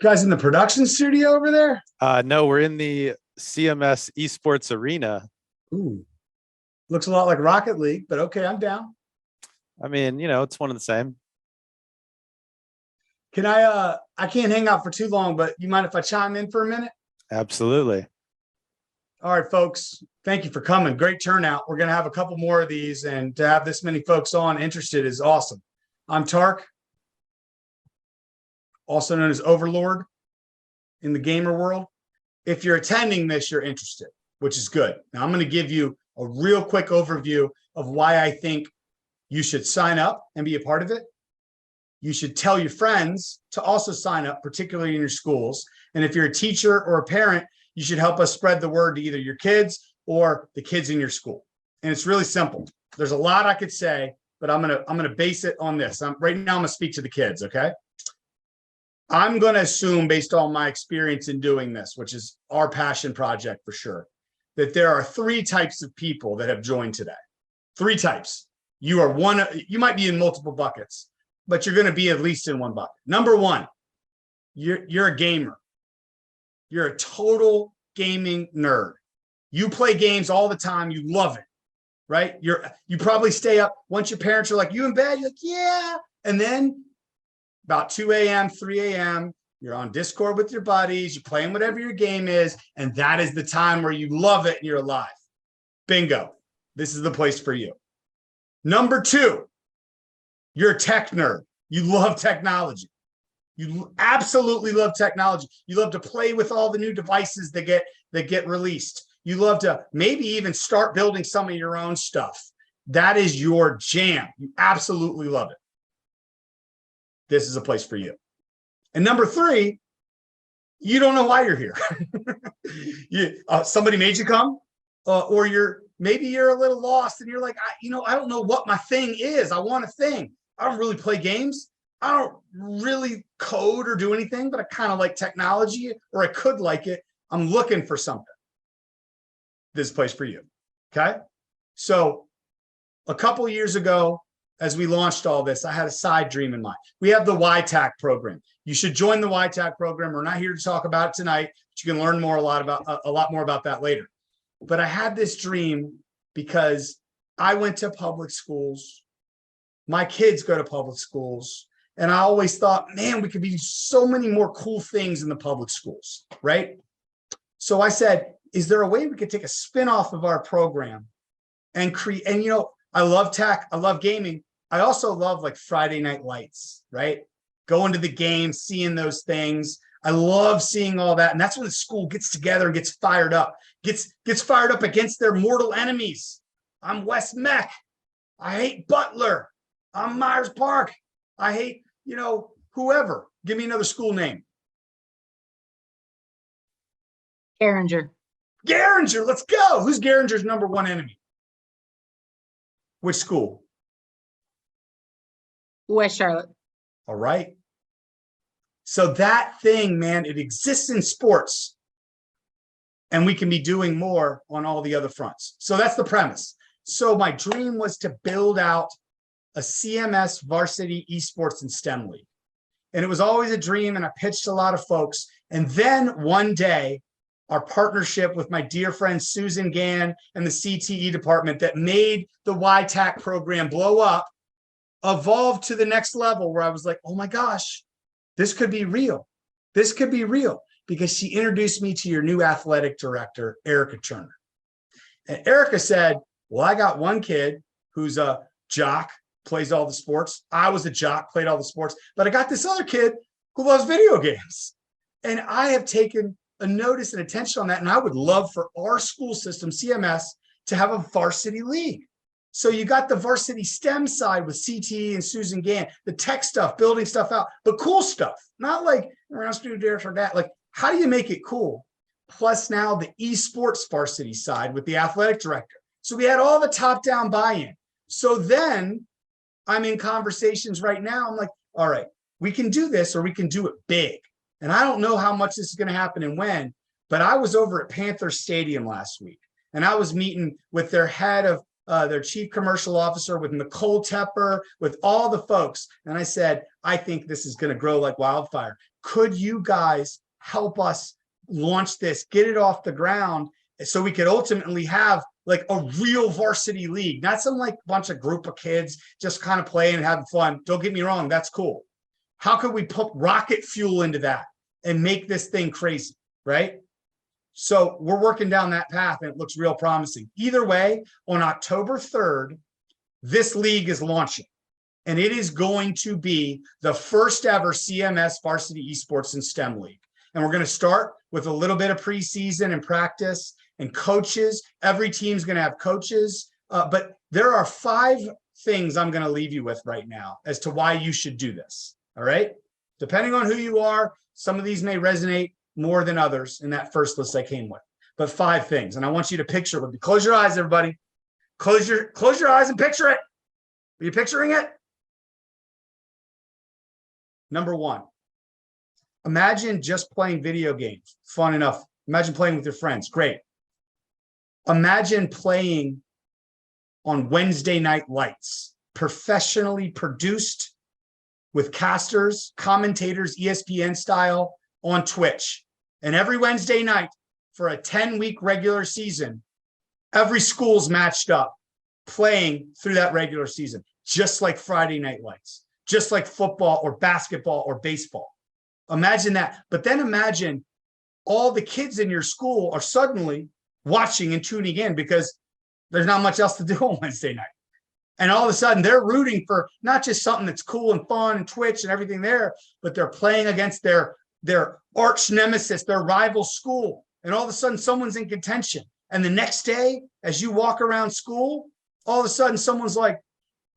Guys in the production studio over there? No, we're in the CMS esports arena. Ooh, looks a lot like Rocket League, but okay, I'm down. I mean, it's one of the same. Can I can't hang out for too long, but you mind if I chime in for a minute? Absolutely. All right, folks, thank you for coming. Great turnout. We're going to have a couple more of these, and to have this many folks on interested is awesome. I'm Tark, also known as Overlord in the gamer world. If you're attending this, you're interested, which is good. Now, I'm going to give you a real quick overview of why I think you should sign up and be a part of it. You should tell your friends to also sign up, particularly in your schools. And if you're a teacher or a parent, you should help us spread the word to either your kids or the kids in your school. And it's really simple. There's a lot I could say, but I'm gonna base it on this. Right now, I'm gonna speak to the kids, okay? I'm gonna assume, based on my experience in doing this, which is our passion project for sure, that there are three types of people that have joined today. Three types. You are one. You might be in multiple buckets, but you're going to be at least in one bucket. Number one, you're a gamer. You're a total gaming nerd. You play games all the time. You love it, right? You probably stay up once your parents are like, you in bed? You're like, yeah. And then about 2 a.m., 3 a.m., you're on Discord with your buddies. You're playing whatever your game is. And that is the time where you love it and you're alive. Bingo. This is the place for you. Number two, you're a tech nerd. You love technology. You absolutely love technology. You love to play with all the new devices that get released. You love to maybe even start building some of your own stuff. That is your jam. You absolutely love it. This is a place for you. And number three, you don't know why you're here. Somebody made you come, or maybe you're a little lost and you're like, I don't know what my thing is. I want a thing. I don't really play games. I don't really code or do anything, but I kind of like technology, or I could like it. I'm looking for something. This is a place for you. Okay. So a couple of years ago, as we launched all this, I had a side dream in mind. We have the YTAC program. You should join the YTAC program. We're not here to talk about it tonight, but you can learn a lot more about that later. But I had this dream because I went to public schools. My kids go to public schools. And I always thought, man, we could be so many more cool things in the public schools, right? So I said, is there a way we could take a spin-off of our program and create, and I love tech, I love gaming. I also love like Friday Night Lights, right? Going to the game, seeing those things. I love seeing all that. And that's when the school gets together and gets fired up against their mortal enemies. I'm West Mech. I hate Butler. I'm Myers Park. I hate, whoever. Give me another school name. Garinger. Garinger, let's go. Who's Garinger's number one enemy? Which school? West Charlotte. All right. So that thing, man, it exists in sports. And we can be doing more on all the other fronts. So that's the premise. So my dream was to build out a CMS Varsity esports and STEM league. And it was always a dream, and I pitched a lot of folks. And then one day, our partnership with my dear friend Susan Gann and the CTE department that made the YTAC program blow up evolved to the next level, where I was like, oh my gosh, this could be real. This could be real, because she introduced me to your new athletic director, Erica Turner. And Erica said, well, I got one kid who's a jock, plays all the sports. I was a jock, played all the sports, but I got this other kid who loves video games. And I have taken a notice and attention on that. And I would love for our school system, CMS, to have a varsity league. So you got the varsity STEM side with CTE and Susan Gann, the tech stuff, building stuff out, but cool stuff, not like around student there for that. Like, how do you make it cool? Plus now the esports varsity side with the athletic director. So we had all the top-down buy-in. So then I'm in conversations right now. I'm like, all right, we can do this, or we can do it big. And I don't know how much this is going to happen and when, but I was over at Panther Stadium last week, and I was meeting with their head of their chief commercial officer, with Nicole Tepper, with all the folks. And I said, I think this is going to grow like wildfire. could you guys help us launch this, get it off the ground so we could ultimately have like a real varsity league, not some like bunch of group of kids just kind of playing and having fun. Don't get me wrong, that's cool. How could we put rocket fuel into that and make this thing crazy, right? So we're working down that path and it looks real promising. Either way, on October 3rd, this league is launching. And it is going to be the first ever CMS Varsity Esports and STEM League. And we're going to start with a little bit of preseason and practice and coaches. Every team's going to have coaches. But there are 5 things I'm going to leave you with right now as to why you should do this. All right? Depending on who you are, some of these may resonate more than others in that first list I came with. But 5 things. And I want you to picture with me. Close your eyes, everybody. Close your eyes and picture it. Are you picturing it? Number 1, imagine just playing video games. Fun enough. Imagine playing with your friends. Great. Imagine playing on Wednesday night lights, professionally produced with casters, commentators, ESPN style on Twitch. And every Wednesday night for a 10-week regular season, every school's matched up playing through that regular season, just like Friday night lights. Just like football or basketball or baseball. Imagine that. But then imagine all the kids in your school are suddenly watching and tuning in because there's not much else to do on Wednesday night. And all of a sudden they're rooting for not just something that's cool and fun and Twitch and everything there, but they're playing against their arch nemesis, their rival school. And all of a sudden someone's in contention. And the next day, as you walk around school, all of a sudden someone's like,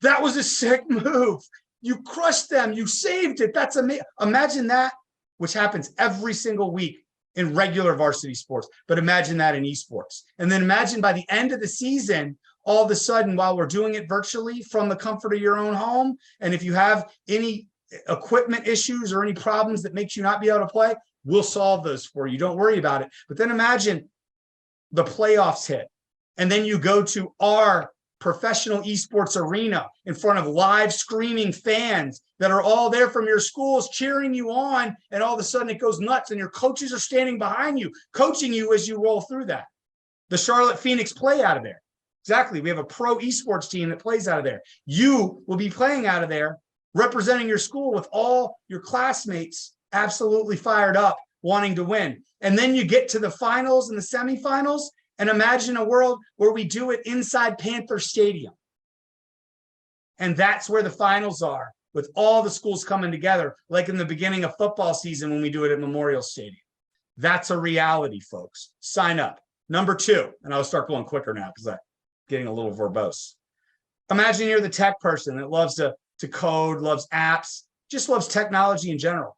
that was a sick move. You crushed them. You saved it. That's amazing. Imagine that, which happens every single week in regular varsity sports. But imagine that in esports. And then imagine by the end of the season, all of a sudden, while we're doing it virtually from the comfort of your own home, and if you have any equipment issues or any problems that makes you not be able to play, we'll solve those for you. Don't worry about it. But then imagine the playoffs hit, and then you go to our professional esports arena in front of live screaming fans that are all there from your schools cheering you on, and all of a sudden it goes nuts and your coaches are standing behind you, coaching you as you roll through that. The Charlotte Phoenix play out of there. Exactly. We have a pro esports team that plays out of there. You will be playing out of there, representing your school with all your classmates absolutely fired up, wanting to win. And then you get to the finals and the semifinals, and imagine a world where we do it inside Panther Stadium. And that's where the finals are, with all the schools coming together, like in the beginning of football season when we do it at Memorial Stadium. That's a reality, folks. Sign up. Number 2, and I'll start going quicker now because I'm getting a little verbose. Imagine you're the tech person that loves to code, loves apps, just loves technology in general.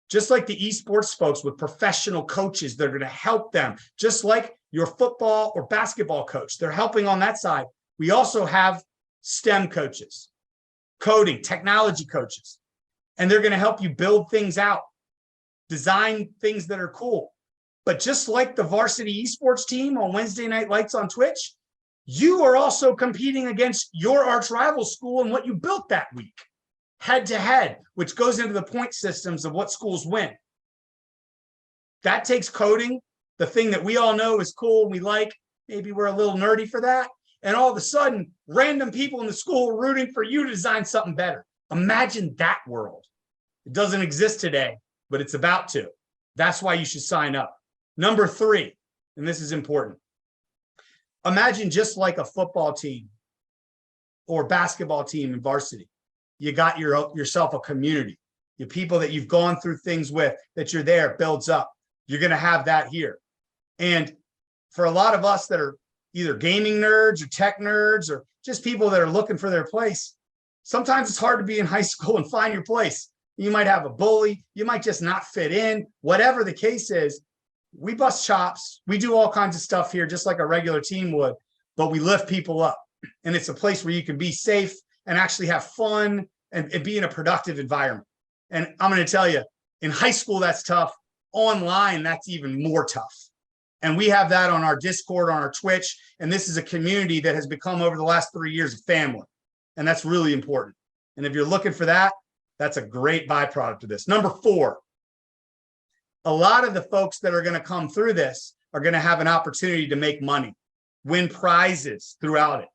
Just like the esports folks with professional coaches, they're going to help them. Just like your football or basketball coach, they're helping on that side. We also have STEM coaches, coding, technology coaches, and they're going to help you build things out, design things that are cool. But just like the varsity esports team on Wednesday night lights on Twitch, you are also competing against your arch rival school and what you built that week, head to head, which goes into the point systems of what schools win. That takes coding, the thing that we all know is cool and we like. Maybe we're a little nerdy for that. And all of a sudden, random people in the school are rooting for you to design something better. Imagine that world. It doesn't exist today, but it's about to. That's why you should sign up. Number 3, and this is important. Imagine just like a football team or basketball team in varsity. You got yourself a community. The people that you've gone through things with, that you're there, builds up. You're going to have that here. And for a lot of us that are either gaming nerds or tech nerds or just people that are looking for their place, sometimes it's hard to be in high school and find your place. You might have a bully. You might just not fit in. Whatever the case is, we bust chops. We do all kinds of stuff here, just like a regular team would, but we lift people up. And it's a place where you can be safe and actually have fun and be in a productive environment. And I'm going to tell you, in high school, that's tough. Online, that's even more tough. And we have that on our Discord, on our Twitch. And this is a community that has become, over the last 3 years, a family. And that's really important. And if you're looking for that, that's a great byproduct of this. Number 4, a lot of the folks that are going to come through this are going to have an opportunity to make money, win prizes throughout it.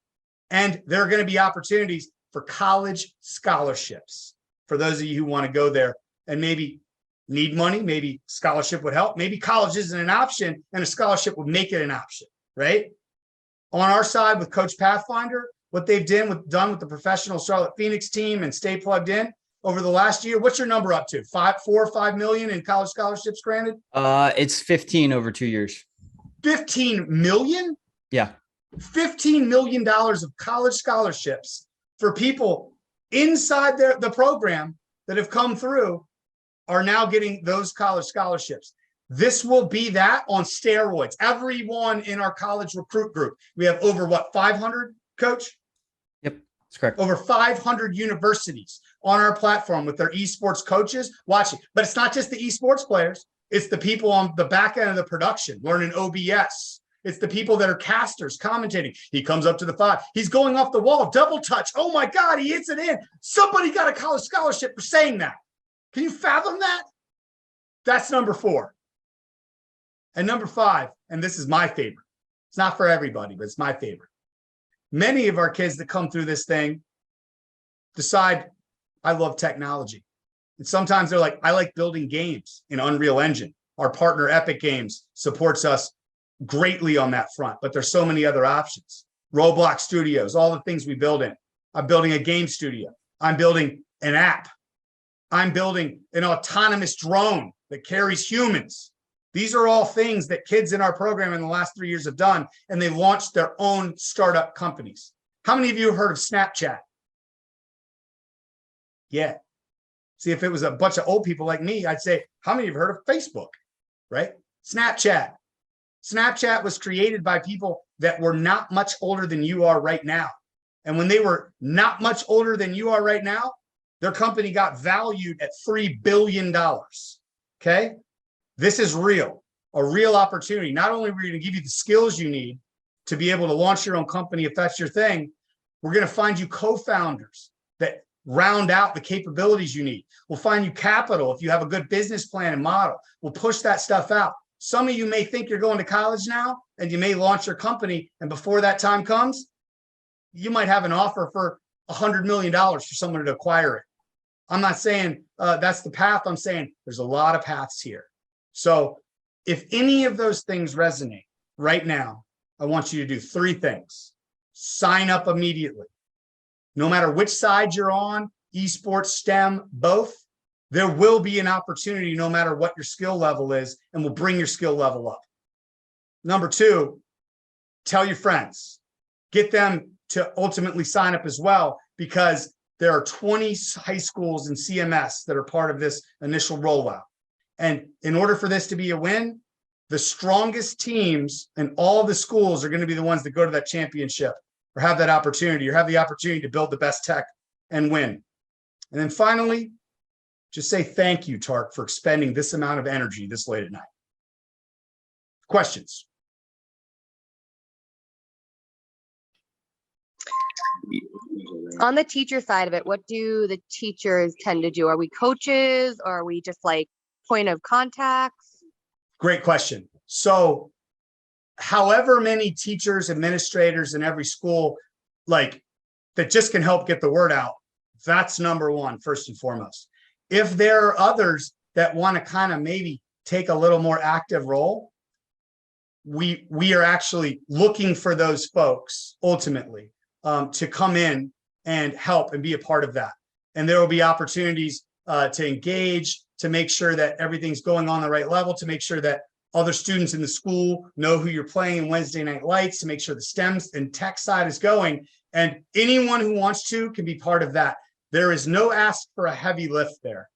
And there are going to be opportunities for college scholarships for those of you who want to go there and maybe need money. Maybe scholarship would help. Maybe college isn't an option and a scholarship would make it an option, right? On our side with Coach Pathfinder, what they've done with the professional Charlotte Phoenix team and Stay Plugged In over the last year, what's your number up to? 4 or 5 million in college scholarships granted? It's 15 over 2 years. 15 million? Yeah. $15 million of college scholarships for people inside the program that have come through are now getting those college scholarships. This will be that on steroids. Everyone in our college recruit group, we have over 500, Coach? Yep, that's correct. Over 500 universities on our platform with their esports coaches watching. But it's not just the esports players. It's the people on the back end of the production, learning OBS. It's the people that are casters, commentating. He comes up to the 5. He's going off the wall, double touch. Oh my God, he hits it in. Somebody got a college scholarship for saying that. Can you fathom that? That's number 4. And number 5, and this is my favorite. It's not for everybody, but it's my favorite. Many of our kids that come through this thing decide, I love technology. And sometimes they're like, I like building games in Unreal Engine. Our partner Epic Games supports us greatly on that front, but there's so many other options. Roblox Studios, all the things we build in. I'm building a game studio. I'm building an app. I'm building an autonomous drone that carries humans. These are all things that kids in our program in the last 3 years have done, and they launched their own startup companies. How many of you have heard of Snapchat? Yeah. See, if it was a bunch of old people like me, I'd say, how many of you have heard of Facebook, right? Snapchat. Snapchat was created by people that were not much older than you are right now. And when they were not much older than you are right now, their company got valued at $3 billion, okay? This is real, a real opportunity. Not only are we going to give you the skills you need to be able to launch your own company if that's your thing, we're going to find you co-founders that round out the capabilities you need. We'll find you capital if you have a good business plan and model. We'll push that stuff out. Some of you may think you're going to college now and you may launch your company, and before that time comes, you might have an offer for $100 million for someone to acquire it. I'm not saying that's the path. I'm saying there's a lot of paths here. So if any of those things resonate right now, I want you to do 3 things. Sign up immediately. No matter which side you're on, esports, STEM, both, there will be an opportunity no matter what your skill level is, and we'll bring your skill level up. Number 2, tell your friends. Get them to ultimately sign up as well, because there are 20 high schools in CMS that are part of this initial rollout. And in order for this to be a win, the strongest teams in all the schools are going to be the ones that go to that championship or have that opportunity or have the opportunity to build the best tech and win. And then finally, just say thank you, Tark, for expending this amount of energy this late at night. Questions? On the teacher side of it, what do the teachers tend to do? Are we coaches, or are we just like point of contacts? Great question. So however many teachers, administrators in every school, like, that just can help get the word out, that's number 1, first and foremost. If there are others that want to kind of maybe take a little more active role, we are actually looking for those folks ultimately to come in and help and be a part of that. And there will be opportunities to engage, to make sure that everything's going on the right level, to make sure that other students in the school know who you're playing in Wednesday Night Lights, to make sure the STEM and tech side is going. And anyone who wants to can be part of that. There is no ask for a heavy lift there.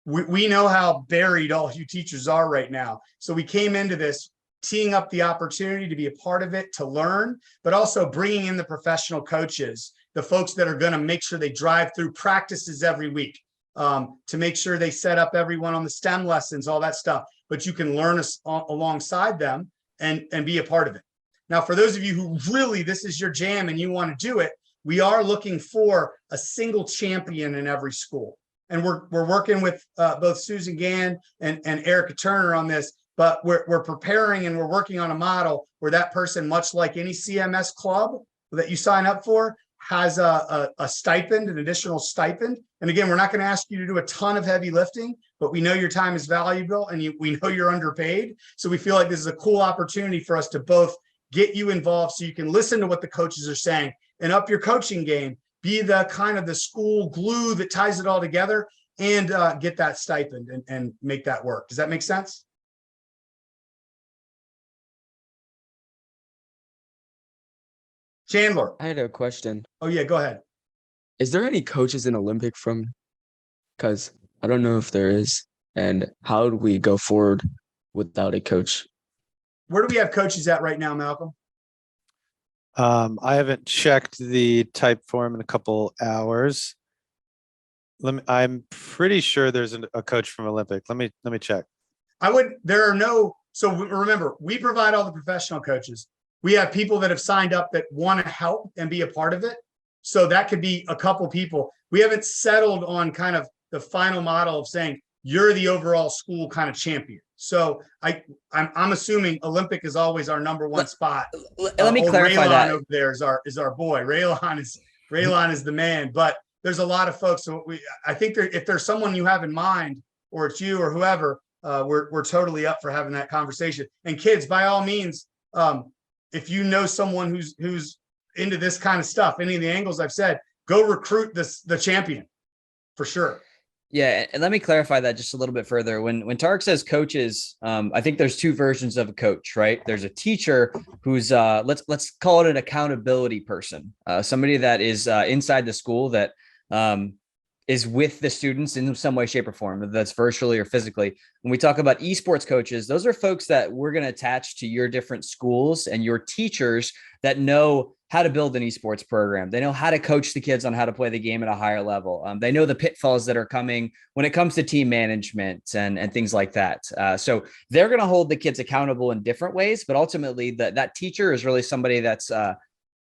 We know how buried all you teachers are right now. So we came into this teeing up the opportunity to be a part of it, to learn, but also bringing in the professional coaches, the folks that are going to make sure they drive through practices every week, to make sure they set up everyone on the STEM lessons, all that stuff. But you can learn alongside them and be a part of it. Now, for those of you who really, this is your jam and you want to do it, we are looking for a single champion in every school. and we're working with both Susan Gann and Erica Turner on this, but we're preparing and we're working on a model where that person, much like any CMS club that you sign up for, has a stipend, an additional stipend. And again, we're not going to ask you to do a ton of heavy lifting, but we know your time is valuable and we know you're underpaid. So we feel like this is a cool opportunity for us to both get you involved so you can listen to what the coaches are saying and up your coaching game, be the kind of the school glue that ties it all together, and get that stipend and make that work. Does that make sense? Chandler. I had a question. Oh yeah, go ahead. Is there any coaches in Olympic from? Because I don't know if there is. And how do we go forward without a coach? Where do we have coaches at right now, Malcolm? I haven't checked the type form in a couple hours. I'm pretty sure there's a coach from Olympic. Let me check. There are no, so remember, we provide all the professional coaches. We have people that have signed up that want to help and be a part of it. So that could be a couple people. We haven't settled on kind of the final model of saying you're the overall school kind of champion. So I'm assuming Olympic is always our number one spot. Let me clarify Raylon that. over there is our boy. Raylon is the man. But there's a lot of folks. So I think if there's someone you have in mind, or it's you or whoever, we're totally up for having that conversation. And kids, by all means, if you know someone who's into this kind of stuff, any of the angles I've said, go recruit the champion for sure. Yeah, and let me clarify that just a little bit further. When Tarek says coaches, I think there's two versions of a coach, right? There's a teacher who's let's call it an accountability person, somebody that is inside the school that is with the students in some way, shape, or form, whether that's virtually or physically. When we talk about esports coaches, those are folks that we're going to attach to your different schools and your teachers that know how to build an esports program. They know how to coach the kids on how to play the game at a higher level. They know the pitfalls that are coming when it comes to team management and things like that. So they're going to hold the kids accountable in different ways, but ultimately that teacher is really somebody that's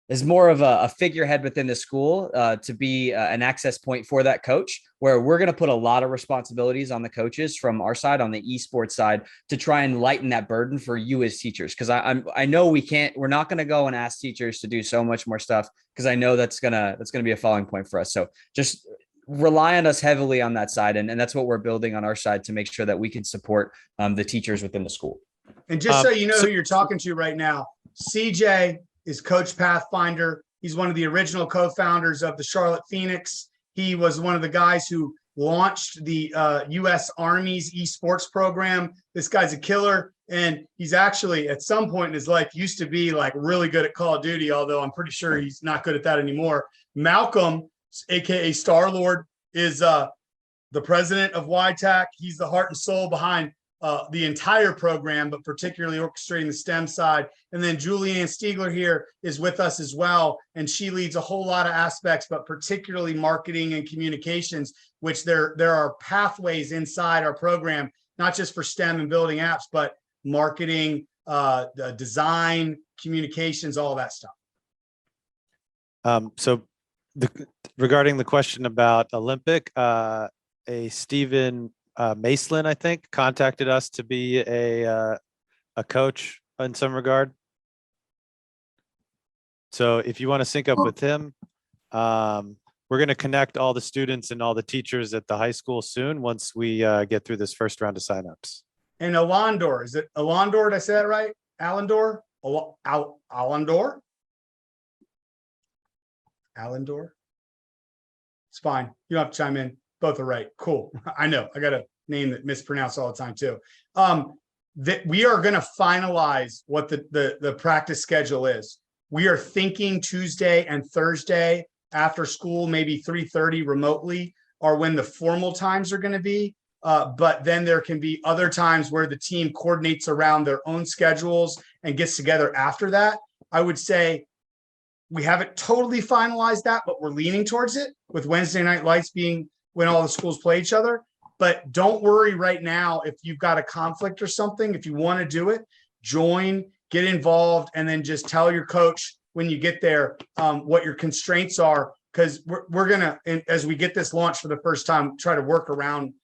is more of a figurehead within the school to be an access point for that coach, where we're going to put a lot of responsibilities on the coaches from our side, on the esports side, to try and lighten that burden for you as teachers. Because I know we're not going to go and ask teachers to do so much more stuff, because I know that's gonna be a falling point for us. So just rely on us heavily on that side, and that's what we're building on our side to make sure that we can support the teachers within the school. And just so you know who you're talking to right now, CJ is Coach Pathfinder. He's one of the original co-founders of the Charlotte Phoenix. He was one of the guys who launched the U.S. Army's esports program. This guy's a killer. And he's actually, at some point in his life, used to be like really good at Call of Duty, although I'm pretty sure he's not good at that anymore. Malcolm, aka Star-Lord, is the president of YTAC. He's the heart and soul behind the entire program, but particularly orchestrating the STEM side. And then Julianne Stiegler here is with us as well. And she leads a whole lot of aspects, but particularly marketing and communications, which there are pathways inside our program, not just for STEM and building apps, but marketing, the design, communications, all that stuff. Regarding the question about Olympic, a Stephen Maceland, I think, contacted us to be a coach in some regard. So if you want to sync up with him, we're going to connect all the students and all the teachers at the high school soon, once we get through this first round of signups. And Alandor, is it Alandor? Did I say that right? Alandor? Alandor? Alandor? It's fine. You don't have to chime in. Both are right. Cool. I know. I got a name that mispronounced all the time too. That we are going to finalize what the practice schedule is. We are thinking Tuesday and Thursday after school, maybe 3:30 remotely, are when the formal times are going to be. But then there can be other times where the team coordinates around their own schedules and gets together after that. I would say we haven't totally finalized that, but we're leaning towards it, with Wednesday night lights being when all the schools play each other. But don't worry right now if you've got a conflict or something. If you want to do it, join, get involved, and then just tell your coach when you get there what your constraints are, because we're gonna, and as we get this launched for the first time, try to work around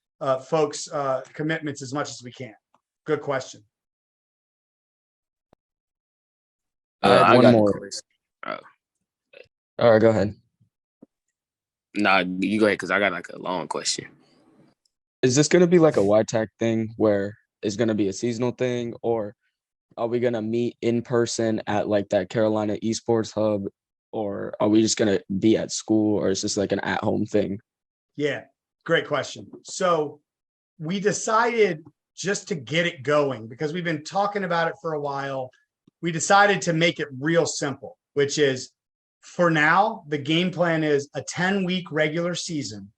folks' commitments as much as we can. Good question. I had I one got a more. question. All right, go ahead. Nah, you go ahead because I got like a long question. Is this going to be like a YTAC thing where it's going to be a seasonal thing, or are we going to meet in person at like that Carolina esports hub, or are we just going to be at school, or is this like an at-home thing? Yeah, great question. So we decided just to get it going because we've been talking about it for a while. We decided to make it real simple, which is for now, the game plan is a 10-week regular season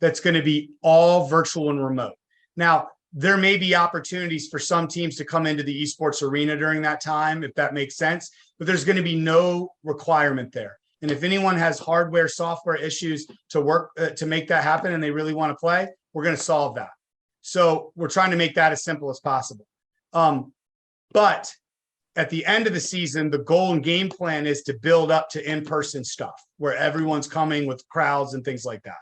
that's going to be all virtual and remote. Now, there may be opportunities for some teams to come into the esports arena during that time, if that makes sense, but there's going to be no requirement there. And if anyone has hardware, software issues to work to make that happen and they really want to play, we're going to solve that. So we're trying to make that as simple as possible. But at the end of the season, the goal and game plan is to build up to in-person stuff where everyone's coming with crowds and things like that.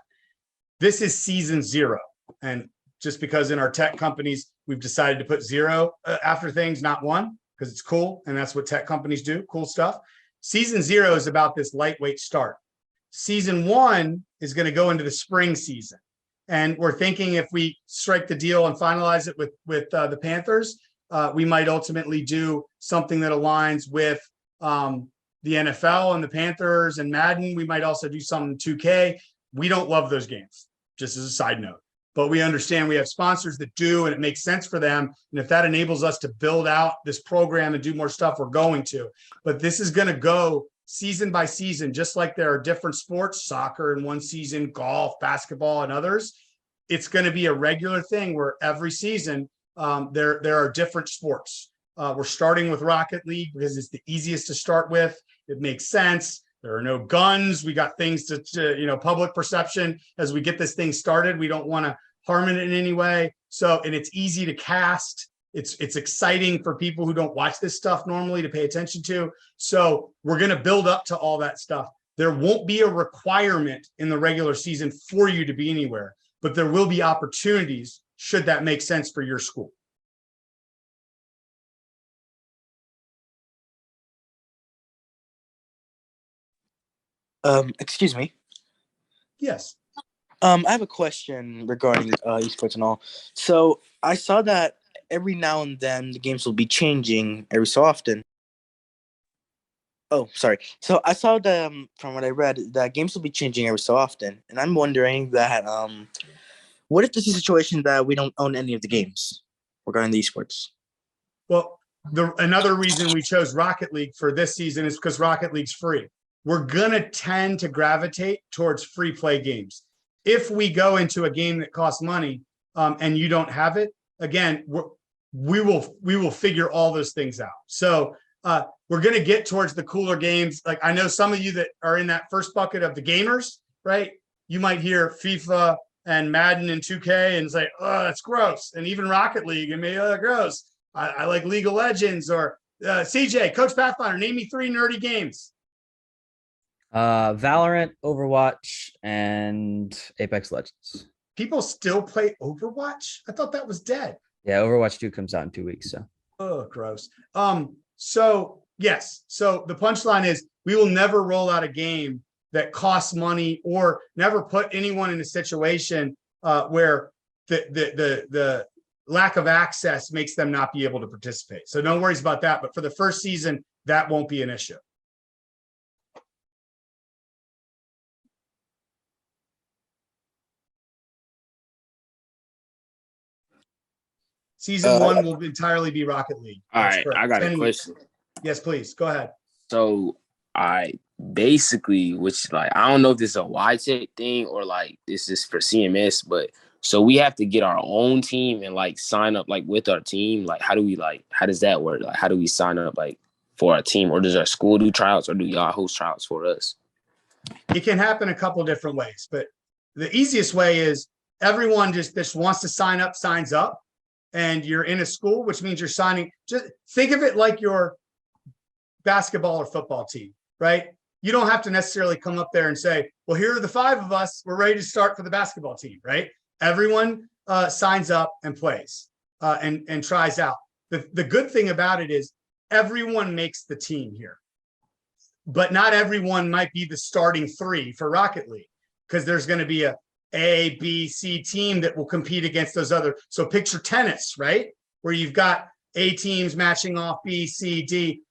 This is season 0. And just because in our tech companies, we've decided to put 0 after things, not 1, because it's cool. And that's what tech companies do, cool stuff. Season 0 is about this lightweight start. Season 1 is going to go into the spring season. And we're thinking if we strike the deal and finalize it with the Panthers, we might ultimately do something that aligns with the NFL and the Panthers and Madden. We might also do something 2K. We don't love those games, just as a side note. But we understand we have sponsors that do, and it makes sense for them. And if that enables us to build out this program and do more stuff, we're going to. But this is going to go season by season, just like there are different sports, soccer in one season, golf, basketball, and others. It's going to be a regular thing where every season there are different sports. We're starting with Rocket League because it's the easiest to start with. It makes sense. There are no guns. We got things to public perception as we get this thing started. We don't want to harm it in any way. So, and it's easy to cast. It's exciting for people who don't watch this stuff normally to pay attention to. So we're going to build up to all that stuff. There won't be a requirement in the regular season for you to be anywhere, but there will be opportunities should that make sense for your school. Excuse me. Yes. I have a question regarding esports and all. So I saw that every now and then the games will be changing every so often. Oh, sorry. So I saw that from what I read, that games will be changing every so often, and I'm wondering that what if this is a situation that we don't own any of the games regarding the esports? Well, another reason we chose Rocket League for this season is because Rocket League's free. We're going to tend to gravitate towards free play games. If we go into a game that costs money and you don't have it, again, we will figure all those things out. So we're going to get towards the cooler games. Like I know some of you that are in that first bucket of the gamers, right? You might hear FIFA and Madden and 2K and say, oh, that's gross. And even Rocket League and maybe, oh, gross. I like League of Legends or CJ, Coach Pathfinder, name me 3 nerdy games. Valorant, Overwatch, and Apex Legends. People still play Overwatch? I thought that was dead. Yeah, Overwatch 2 comes out in 2 weeks. So Oh, gross. So yes. So the punchline is we will never roll out a game that costs money or never put anyone in a situation where the lack of access makes them not be able to participate. So no worries about that. But for the first season, that won't be an issue. Season 1 will entirely be Rocket League. All That's right, correct. I got 10 a weeks. question. Yes, please. Go ahead. So I basically, which like I don't know if this is a YTech thing or like this is for CMS, but so we have to get our own team and like sign up like with our team. Like how does that work? Like how do we sign up like for our team, or does our school do tryouts, or do y'all host tryouts for us? It can happen a couple different ways, but the easiest way is everyone just wants to sign up, signs up, and you're in a school, which means you're signing. Just think of it like your basketball or football team, right? you don't have to necessarily come up there and say, well, here are the 5 of us. We're ready to start for the basketball team, right? Everyone signs up and plays and tries out. The good thing about it is everyone makes the team here, but not everyone might be the starting 3 for Rocket League, because there's going to be A, B, C team that will compete against those other. So picture tennis, right? Where you've got A teams matching off B, C, D.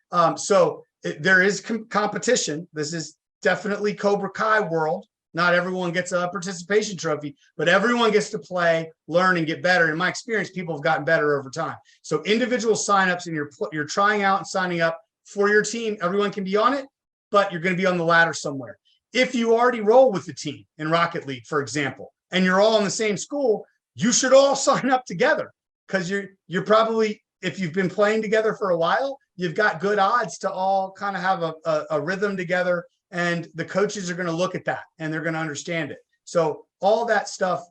There is competition. This is definitely Cobra Kai world. Not everyone gets a participation trophy, but everyone gets to play, learn, and get better. In my experience, people have gotten better over time. So individual signups, and you're trying out and signing up for your team. Everyone can be on it, but you're going to be on the ladder somewhere. If you already roll with the team in Rocket League, for example, and you're all in the same school, you should all sign up together, because you're probably, if you've been playing together for a while, you've got good odds to all kind of have a rhythm together, and the coaches are going to look at that and they're going to understand it. So all that stuff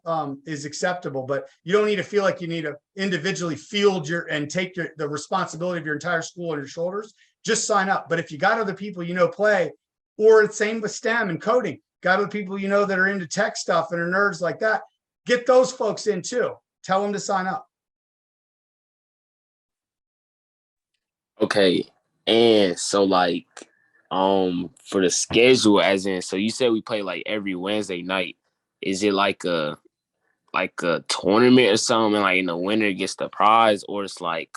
is acceptable, but you don't need to feel like you need to individually field and take the responsibility of your entire school on your shoulders. Just sign up. But if you got other people play, or the same with STEM and coding, got other people that are into tech stuff and are nerds like that, get those folks in too. Tell them to sign up. Okay. And so like for the schedule, as in, so you said we play like every Wednesday night. Is it like a tournament or something, like, and the winner gets the prize, or it's like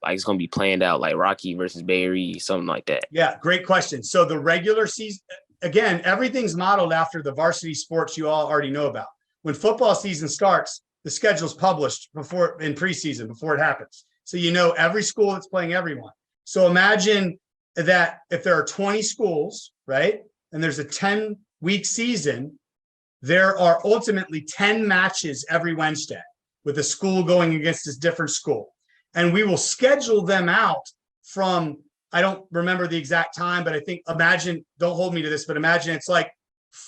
it's gonna be planned out like Rocky versus Barry, something like that? Yeah, great question. So the regular season, again, everything's modeled after the varsity sports you all already know about. When football season starts, the schedule's published in preseason before it happens. So every school that's playing everyone. So imagine that if there are 20 schools, right, and there's a 10-week season, there are ultimately 10 matches every Wednesday with a school going against a different school. And we will schedule them out from, I don't remember the exact time, but I think, don't hold me to this, but imagine it's like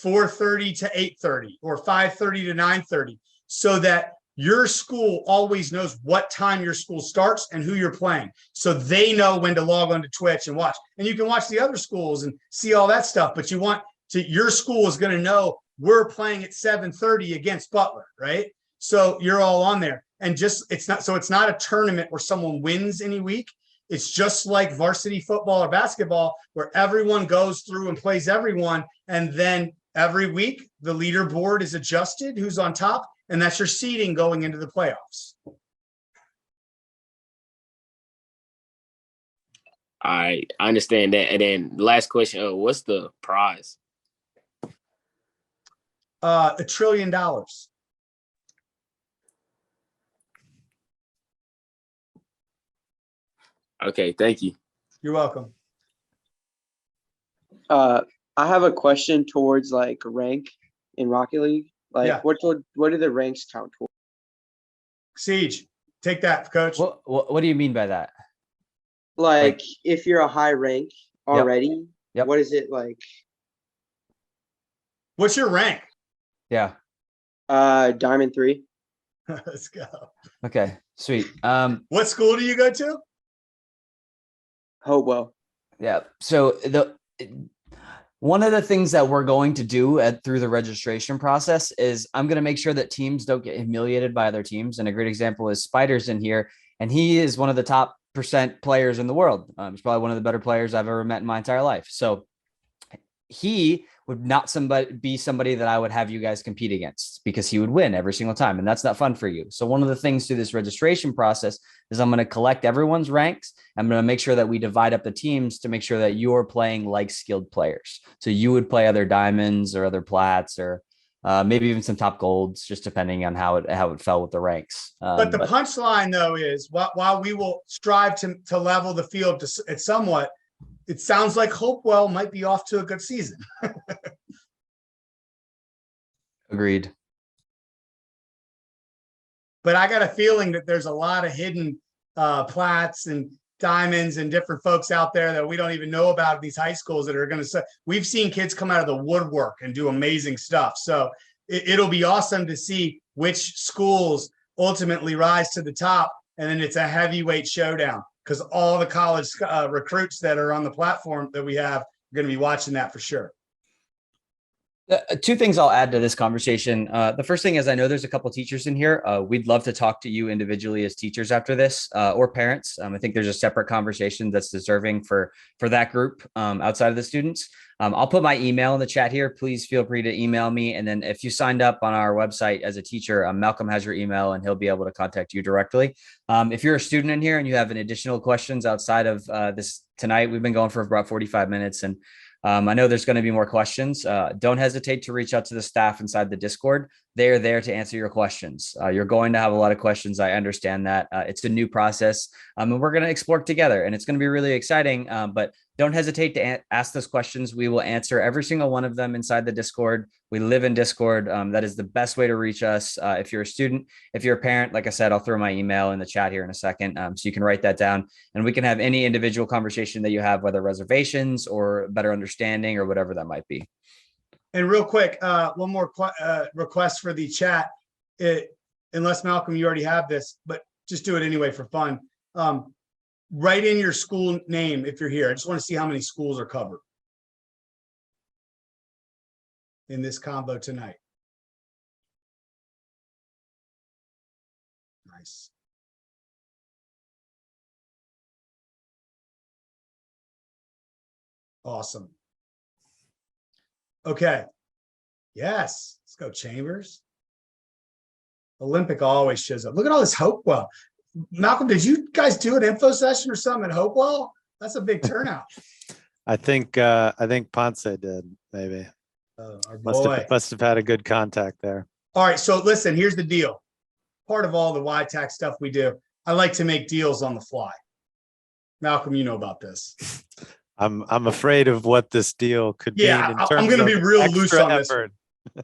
4:30 to 8:30 or 5:30 to 9:30, so that your school always knows what time your school starts and who you're playing. So they know when to log on to Twitch and watch. And you can watch the other schools and see all that stuff, but your school is going to know we're playing at 7:30 against Butler, right? So you're all on there. And it's not a tournament where someone wins any week. It's just like varsity football or basketball, where everyone goes through and plays everyone. And then every week the leaderboard is adjusted, who's on top, and that's your seeding going into the playoffs. I understand that. And then last question, what's the prize? $1 trillion. Okay, thank you. You're welcome. I have a question towards like rank in Rocket League. Like, Yeah. what do the ranks count towards? Siege, take that, coach. What do you mean by that? Like, if you're a high rank already, Yep. what is it like? What's your rank? Yeah. Diamond 3. Let's go. Okay. Sweet. What school do you go to? Hopewell. Yeah. So one of the things that we're going to do through the registration process is I'm going to make sure that teams don't get humiliated by other teams. And a great example is Spider's in here, and he is one of the top % players in the world. He's probably one of the better players I've ever met in my entire life. So he would not be somebody that I would have you guys compete against, because he would win every single time. And that's not fun for you. So one of the things through this registration process is I'm going to collect everyone's ranks. I'm going to make sure that we divide up the teams to make sure that you're playing like skilled players. So you would play other diamonds or other plats, or maybe even some top golds, just depending on how it fell with the ranks. But the punchline, though, is while we will strive to level the field at somewhat, it sounds like Hopewell might be off to a good season. Agreed. But I got a feeling that there's a lot of hidden plats and diamonds and different folks out there that we don't even know about in these high schools that are going to say, we've seen kids come out of the woodwork and do amazing stuff. So it'll be awesome to see which schools ultimately rise to the top. And then it's a heavyweight showdown, because all the college recruits that are on the platform that we have We're going to be watching that for sure. Two things I'll add to this conversation. The first thing is I know there's a couple teachers in here. We'd love to talk to you individually as teachers after this, or parents. I think there's a separate conversation that's deserving for that group outside of the students. I'll put my email in the chat here. Please feel free to email me. And then if you signed up on our website as a teacher, Malcolm has your email and he'll be able to contact you directly. If you're a student in here and you have any additional questions outside of this tonight, we've been going for about 45 minutes and I know there's going to be more questions. Don't hesitate to reach out to the staff inside the Discord. They are there to answer your questions. You're going to have a lot of questions. I understand that. It's a new process and we're going to explore it together and it's going to be really exciting. But don't hesitate to ask those questions. We will answer every single one of them inside the Discord. We live in Discord. That is the best way to reach us. If you're a student, if you're a parent, like I said, I'll throw my email in the chat here in a second. So you can write that down and we can have any individual conversation that you have, whether reservations or better understanding or whatever that might be. And real quick, one more request for the chat. Unless Malcolm, you already have this, but just do it anyway for fun. Write in your school name if you're here. I just want to see how many schools are covered in this combo tonight. Nice. Awesome. Okay. Yes. Let's go, Chambers. Olympic always shows up. Look at all this Hopewell. Malcolm, did you guys do an info session or something at Hopewell? That's a big turnout. I think Ponce did, maybe. Our Must boy. have had a good contact there. All right. So listen, here's the deal. Part of all the YTAC stuff we do, I like to make deals on the fly. Malcolm, you know about this. I'm afraid of what this deal could mean. Yeah, in I'm terms going to be of real loose extra on this. effort.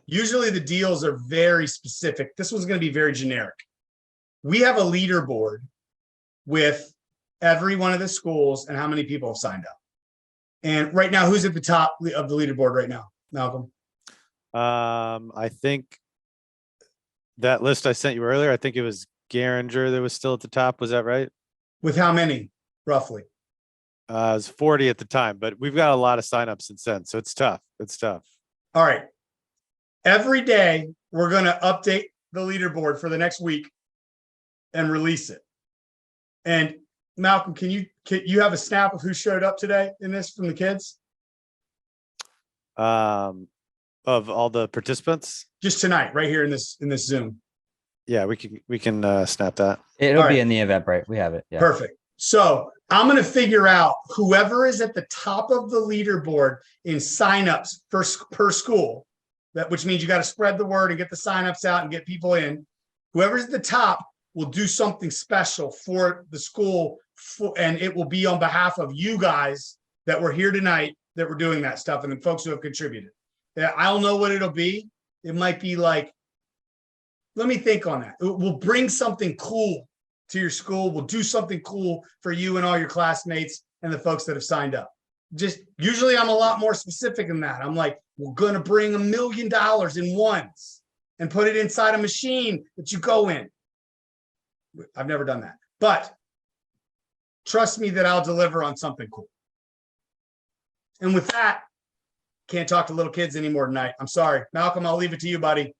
Usually the deals are very specific. This one's going to be very generic. We have a leaderboard with every one of the schools and how many people have signed up. And right now, who's at the top of the leaderboard right now, Malcolm? I think that list I sent you earlier, I think it was Garinger that was still at the top. Was that right? With how many, roughly? It was 40 at the time, but we've got a lot of signups since then. So it's tough. It's tough. All right. Every day, we're going to update the leaderboard for the next week and release it. And Malcolm, can you have a snap of who showed up today in this from the kids? Of all the participants? Just tonight, right here in this Zoom. Yeah, we can snap that. It'll All be right. in the Eventbrite. We have it. Yeah. Perfect. So I'm going to figure out whoever is at the top of the leaderboard in signups per school, which means you got to spread the word and get the signups out and get people in. Whoever's at the top will do something special for the school, and it will be on behalf of you guys that were here tonight that were doing that stuff and the folks who have contributed. Yeah, I don't know what it'll be. It might be like, let me think on that. We'll bring something cool to your school. We'll do something cool for you and all your classmates and the folks that have signed up. Just usually I'm a lot more specific than that. I'm like, we're going to bring $1 million in ones and put it inside a machine that you go in. I've never done that, but trust me that I'll deliver on something cool. And with that, can't talk to little kids anymore tonight. I'm sorry. Malcolm, I'll leave it to you, buddy.